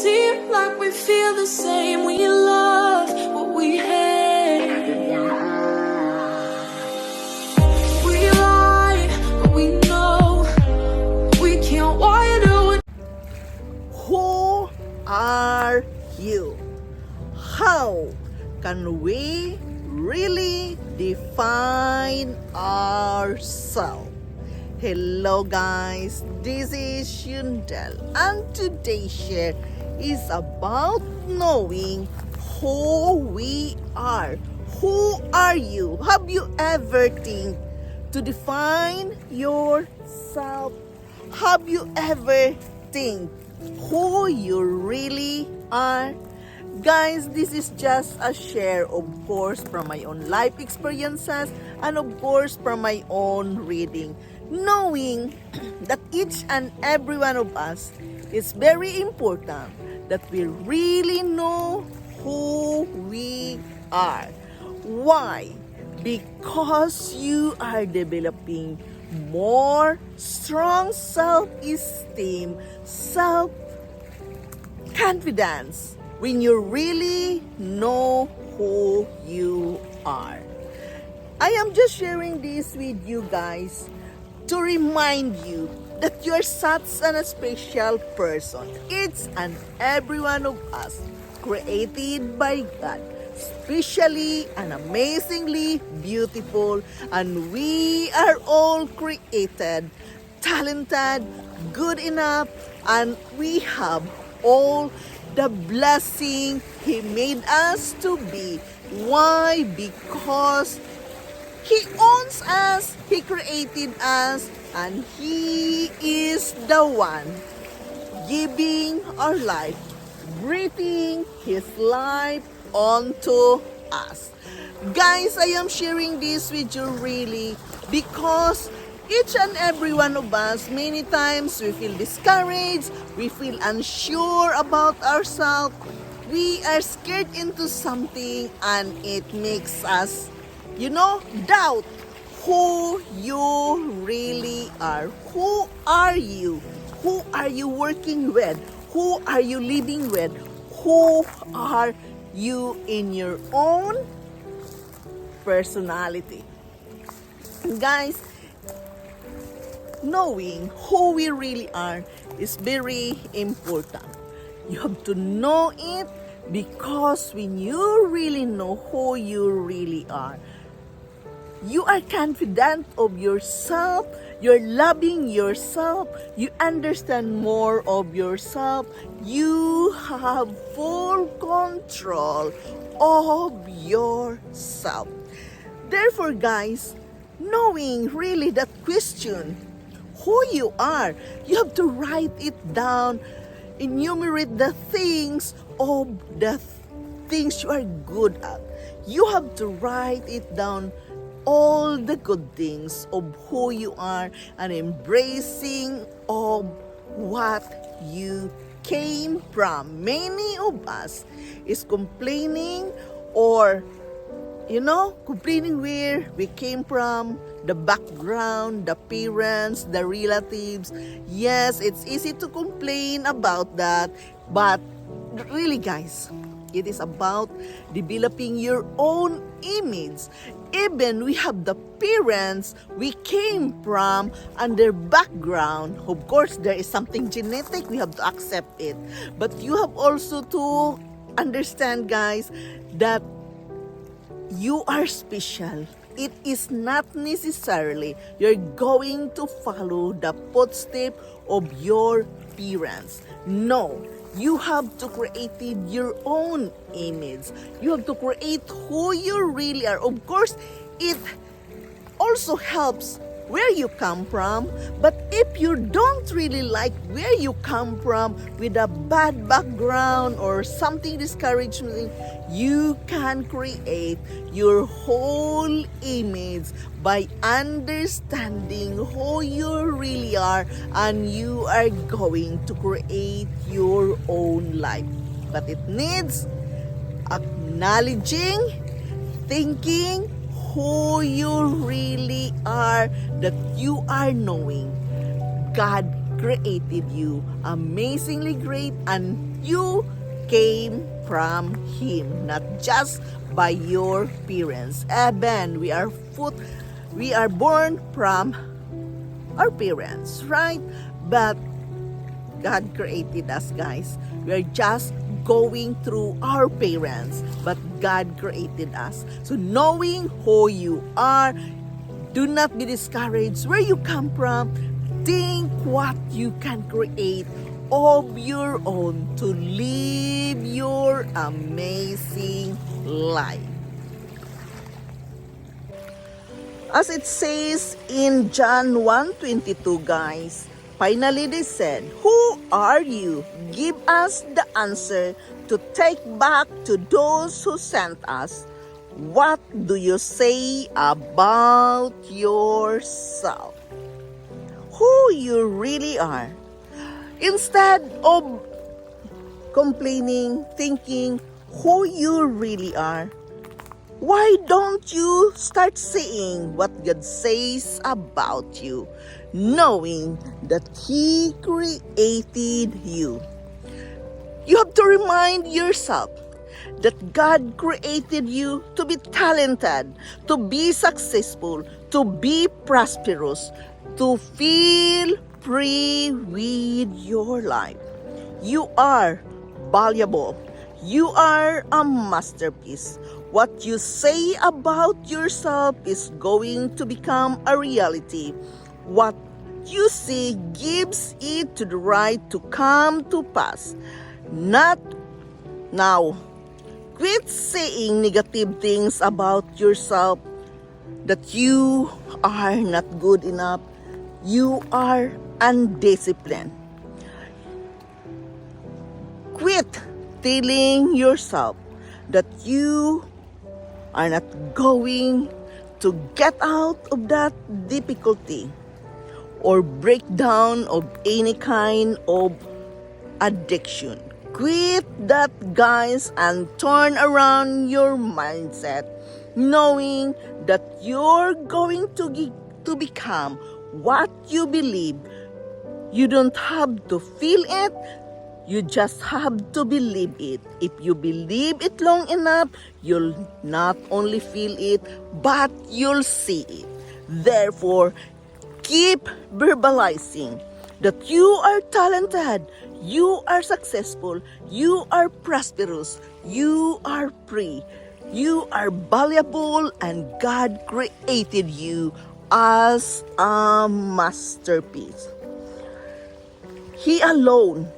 seem like we feel the same. We love what we hate. We lie, but we know we can't widen. Who are you? How can we really define ourselves? Hello guys, this is Yundel, and today's share is about knowing who we are. Who are you? Have you ever think to define yourself? Have you ever think who you really are? Guys, this is just a share, of course, from my own life experiences and of course from my own reading. Knowing that each and every one of us is very important that we really know who we are. Why? Because you are developing more strong self-esteem, self-confidence when you really know who you are. I am just sharing this with you guys to remind you that you are such a special person. Each and every one of us created by God, especially and amazingly beautiful, and we are all created, talented, good enough, and we have all the blessing He made us to be. Why? Because He owns us, He created us, and He is the one giving our life, breathing His life onto us. Guys, I am sharing this with you really because each and every one of us, many times we feel discouraged, we feel unsure about ourselves, we are scared into something, and it makes us doubt who you really are. Who are you? Who are you working with? Who are you living with? Who are you in your own personality? Guys, knowing who we really are is very important. You have to know it because when you really know who you really are, you are confident of yourself, you're loving yourself, you understand more of yourself, you have full control of yourself. Therefore, guys, knowing really that question, who you are, you have to write it down, enumerate the things of the things you are good at. You have to write it down, all the good things of who you are, and embracing of what you came from. Many of us is complaining or complaining where we came from, the background, the parents, the relatives. Yes, it's easy to complain about that, but really guys, it is about developing your own image. Even we have the parents we came from and their background. Of course, there is something genetic. We have to accept it. But you have also to understand, guys, that you are special. It is not necessarily you're going to follow the footsteps of your parents. No. You have to create your own image. You have to create who you really are. Of course, it also helps where you come from. But if you don't really like where you come from with a bad background or something discouraging, you can create your whole image by understanding who you really are, and you are going to create your own life. But it needs acknowledging, thinking who you really are, that you are knowing God created you amazingly great, and you came from Him, not just by your parents. Even we are born from our parents, right? But God created us, guys. We are just going through our parents, but God created us. So knowing who you are, do not be discouraged where you come from. Think what you can create of your own to live your amazing life. As it says in John 1:22, guys, finally they said, "Who are you? Give us the answer to take back to those who sent us. What do you say about yourself? Who you really are?" Instead of complaining, thinking who you really are, why don't you start saying what God says about you, knowing that He created you? You have to remind yourself that God created you to be talented, to be successful, to be prosperous, to feel free with your life. You are valuable. You are a masterpiece. What you say about yourself is going to become a reality. What you say gives it to the right to come to pass. Not now. Quit saying negative things about yourself, that you are not good enough, you are undisciplined. Quit telling yourself that you are not going to get out of that difficulty or breakdown of any kind of addiction. Quit that, guys, and turn around your mindset, knowing that you're going to become what you believe. You don't have to feel it. You just have to believe it. If you believe it long enough, you'll not only feel it, but you'll see it. Therefore, keep verbalizing that you are talented, you are successful, you are prosperous, you are free, you are valuable, and God created you as a masterpiece. He alone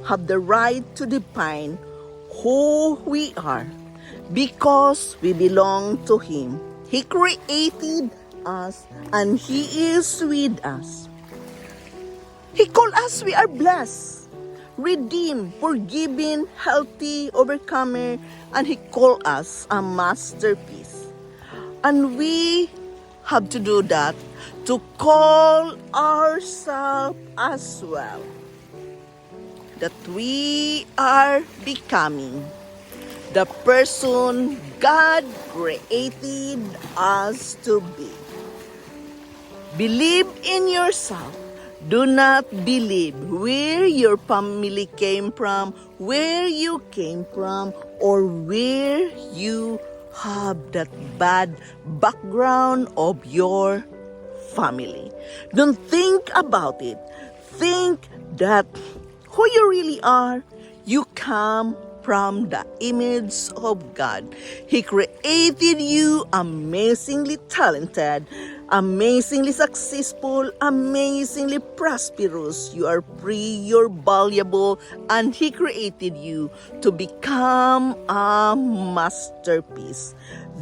have the right to define who we are because we belong to Him. He created us and He is with us. He called us, we are blessed, redeemed, forgiven, healthy, overcomer, and He called us a masterpiece. And we have to do that to call ourselves as well, that we are becoming the person God created us to be. Believe in yourself. Do not believe where your family came from, where you came from, or where you have that bad background of your family. Don't think about it. Think that who you really are, you come from the image of God. He created you amazingly talented, amazingly successful, amazingly prosperous. You are free, you're valuable, and He created you to become a masterpiece.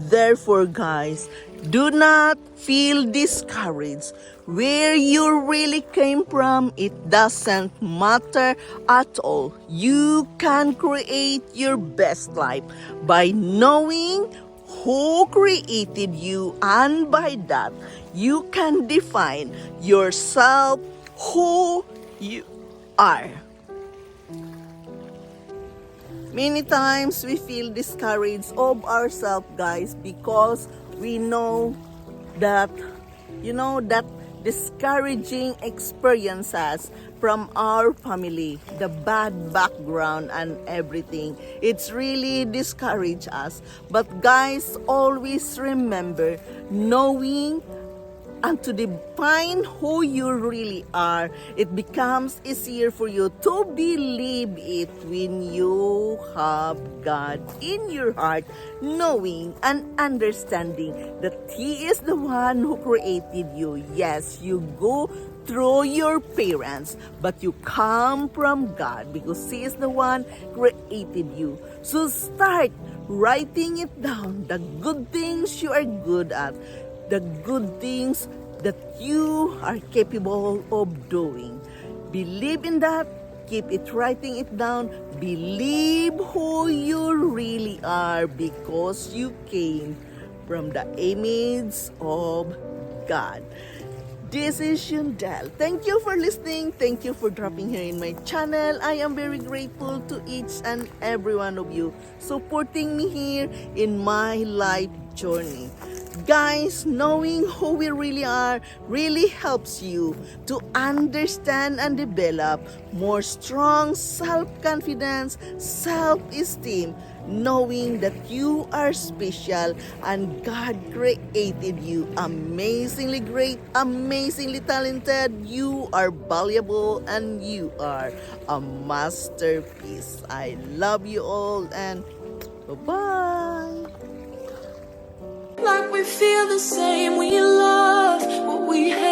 Therefore, guys, do not feel discouraged. Where you really came from, it doesn't matter at all. You can create your best life by knowing who created you, and by that, you can define yourself, who you are. Many times we feel discouraged of ourselves, guys, because we know that, that discouraging experiences from our family, the bad background and everything. It's really discouraged us. But guys, always remember, knowing and to define who you really are, it becomes easier for you to believe it when you have God in your heart, knowing and understanding that He is the one who created you. Yes, you go through your parents, but you come from God because He is the one created you. So start writing it down, the good things you are good at, the good things that you are capable of doing. Believe in that. Keep it, writing it down. Believe who you really are because you came from the image of God. This is Yundel. Thank you for listening. Thank you for dropping here in my channel. I am very grateful to each and every one of you supporting me here in my life journey. Guys, knowing who we really are really helps you to understand and develop more strong self-confidence, self-esteem, knowing that you are special and God created you amazingly great, amazingly talented. You are valuable and you are a masterpiece. I love you all and bye-bye. Like we feel the same, we love what we hate.